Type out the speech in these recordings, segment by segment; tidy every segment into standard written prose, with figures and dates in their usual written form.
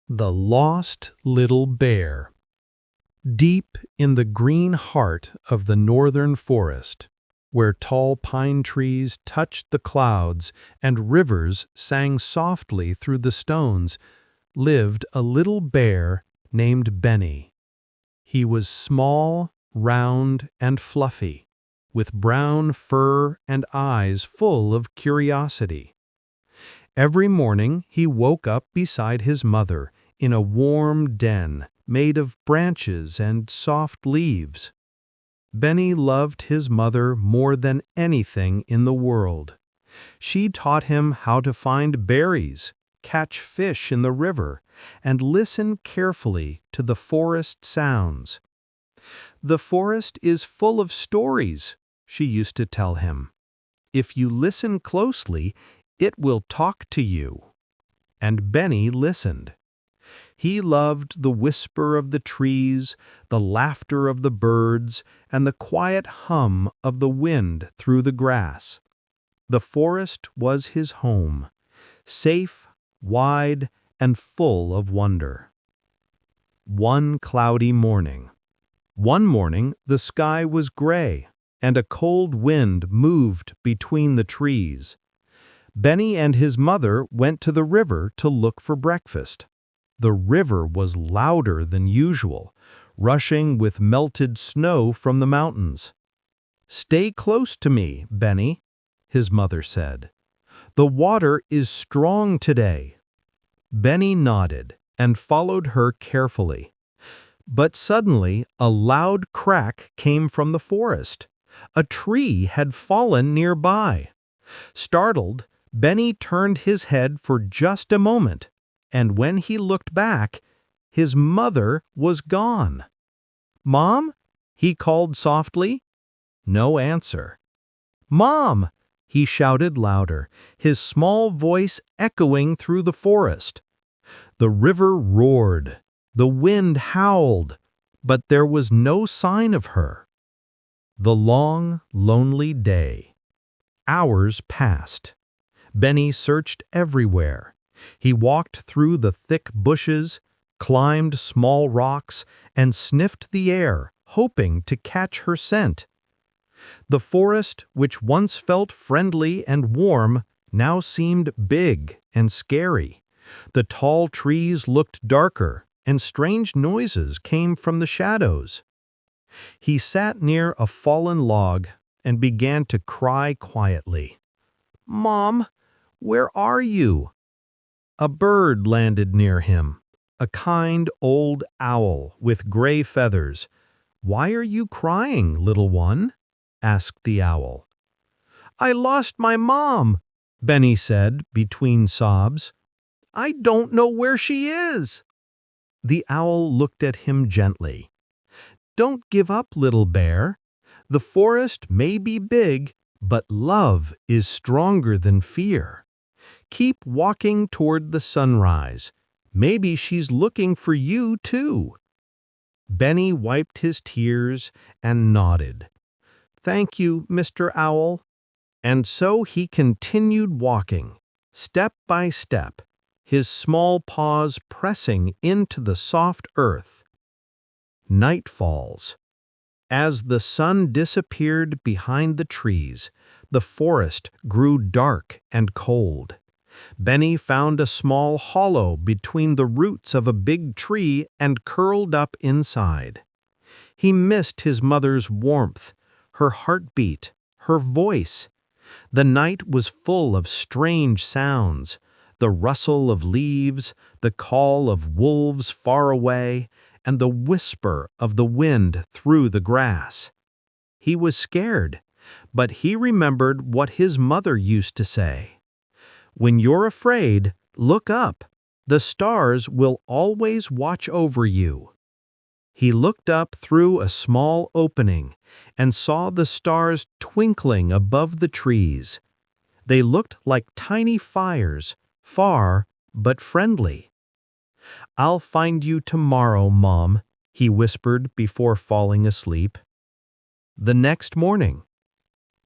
The Lost Little Bear. Deep in the green heart of the northern forest, where tall pine trees touched the clouds and rivers sang softly through the stones, lived a little bear named Benny. He was small, round, and fluffy, with brown fur and eyes full of curiosity. Every morning he woke up beside his mother in a warm den made of branches and soft leaves. Benny loved his mother more than anything in the world. She taught him how to find berries, catch fish in the river, and listen carefully to the forest sounds. "The forest is full of stories," she used to tell him. "If you listen closely, it will talk to you." And Benny listened. He loved the whisper of the trees, the laughter of the birds, and the quiet hum of the wind through the grass. The forest was his home, safe, wide, and full of wonder. One cloudy morning. One morning the sky was gray, and a cold wind moved between the trees. Benny and his mother went to the river to look for breakfast. The river was louder than usual, rushing with melted snow from the mountains. "Stay close to me, Benny," his mother said. "The water is strong today." Benny nodded and followed her carefully. But suddenly a loud crack came from the forest. A tree had fallen nearby. Startled, Benny turned his head for just a moment, and when he looked back, his mother was gone. "Mom?" he called softly. No answer. "Mom!" he shouted louder, his small voice echoing through the forest. The river roared, the wind howled, but there was no sign of her. The long, lonely day. Hours passed. Benny searched everywhere. He walked through the thick bushes, climbed small rocks, and sniffed the air, hoping to catch her scent. The forest, which once felt friendly and warm, now seemed big and scary. The tall trees looked darker, and strange noises came from the shadows. He sat near a fallen log and began to cry quietly. "Mom, where are you?" A bird landed near him, a kind old owl with gray feathers. "Why are you crying, little one?" asked the owl. "I lost my mom," Benny said between sobs. "I don't know where she is." The owl looked at him gently. "Don't give up, little bear. The forest may be big, but love is stronger than fear. Keep walking toward the sunrise. Maybe she's looking for you, too." Benny wiped his tears and nodded. "Thank you, Mr. Owl." And so he continued walking, step by step, his small paws pressing into the soft earth. Night falls. As the sun disappeared behind the trees, the forest grew dark and cold. Benny found a small hollow between the roots of a big tree and curled up inside. He missed his mother's warmth, her heartbeat, her voice. The night was full of strange sounds, the rustle of leaves, the call of wolves far away, and the whisper of the wind through the grass. He was scared, but he remembered what his mother used to say. "When you're afraid, look up. The stars will always watch over you." He looked up through a small opening and saw the stars twinkling above the trees. They looked like tiny fires, far but friendly. "I'll find you tomorrow, Mom," he whispered before falling asleep. The next morning.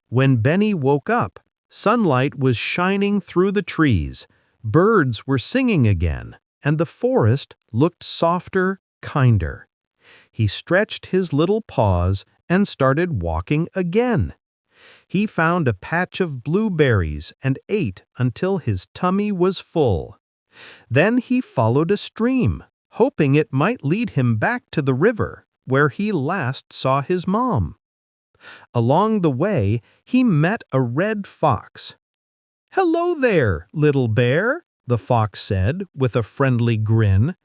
When Benny woke up, sunlight was shining through the trees. Birds were singing again. and the forest looked softer, kinder. He stretched his little paws and started walking again. He found a patch of blueberries and ate until his tummy was full. Then he followed a stream, hoping it might lead him back to the river, where he last saw his mom. Along the way, he met a red fox. "Hello there, little bear," the fox said with a friendly grin.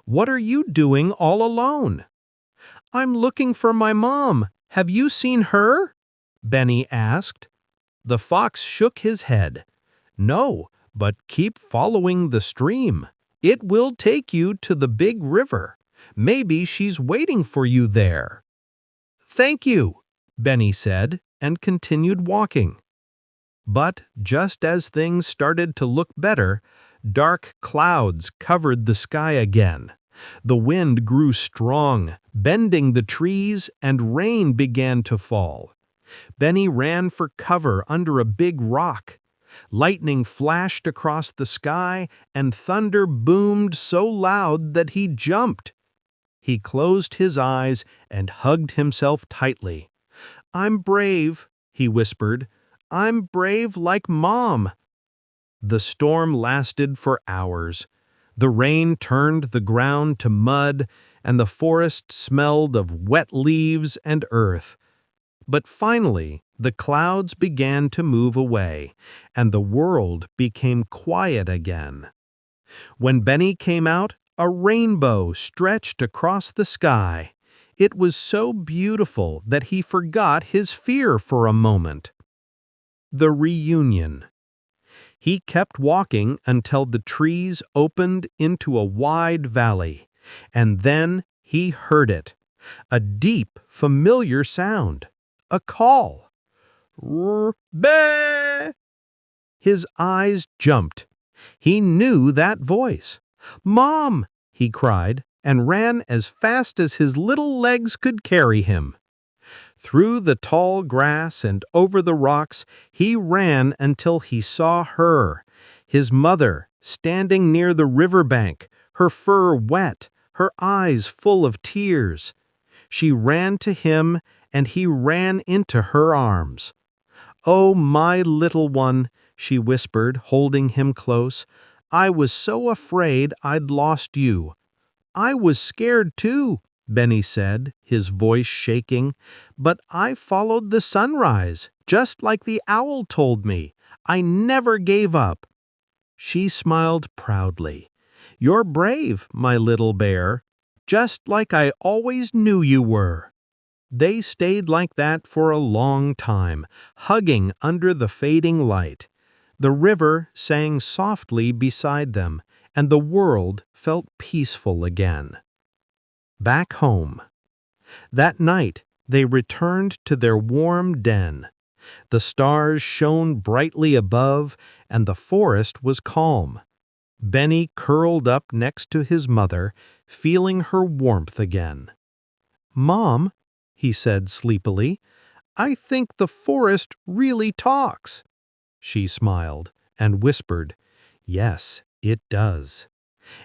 "What are you doing all alone?" "I'm looking for my mom. Have you seen her?" Benny asked. The fox shook his head. "No, but keep following the stream. It will take you to the big river. Maybe she's waiting for you there." "Thank you," Benny said, and continued walking. But just as things started to look better, dark clouds covered the sky again. The wind grew strong, bending the trees, and rain began to fall. Benny ran for cover under a big rock. Lightning flashed across the sky, and thunder boomed so loud that he jumped. He closed his eyes and hugged himself tightly. "I'm brave," he whispered. "I'm brave like Mom." The storm lasted for hours. The rain turned the ground to mud, and the forest smelled of wet leaves and earth. But finally, the clouds began to move away, and the world became quiet again. When Benny came out, a rainbow stretched across the sky. It was so beautiful that he forgot his fear for a moment. The reunion. He kept walking until the trees opened into a wide valley, and then he heard it, a deep, familiar sound, a call. "R-Be!" His eyes jumped. He knew that voice. "Mom!" he cried, and ran as fast as his little legs could carry him. Through the tall grass and over the rocks, he ran until he saw her, his mother, standing near the riverbank, her fur wet, her eyes full of tears. She ran to him, and he ran into her arms. "Oh, my little one," she whispered, holding him close. "I was so afraid I'd lost you." "I was scared too," Benny said, his voice shaking. "But I followed the sunrise, just like the owl told me. I never gave up." She smiled proudly. "You're brave, my little bear, just like I always knew you were." They stayed like that for a long time, hugging under the fading light. The river sang softly beside them, and the world felt peaceful again. Back home. That night, they returned to their warm den. The stars shone brightly above, and the forest was calm. Benny curled up next to his mother, feeling her warmth again. "Mom," he said sleepily, "I think the forest really talks." She smiled and whispered, "Yes, it does."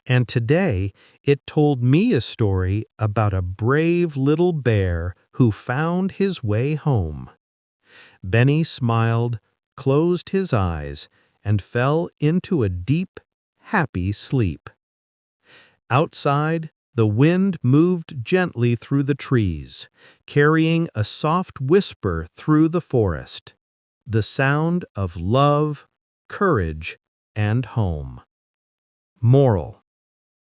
And today it told me a story about a brave little bear who found his way home. Benny smiled, closed his eyes, and fell into a deep, happy sleep. Outside, the wind moved gently through the trees, carrying a soft whisper through the forest, the sound of love, courage, and home. Moral: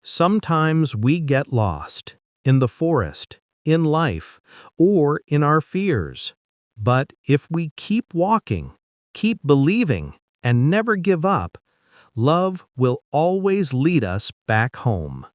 sometimes we get lost in the forest, in life, or in our fears. But if we keep walking, keep believing, and never give up, love will always lead us back home.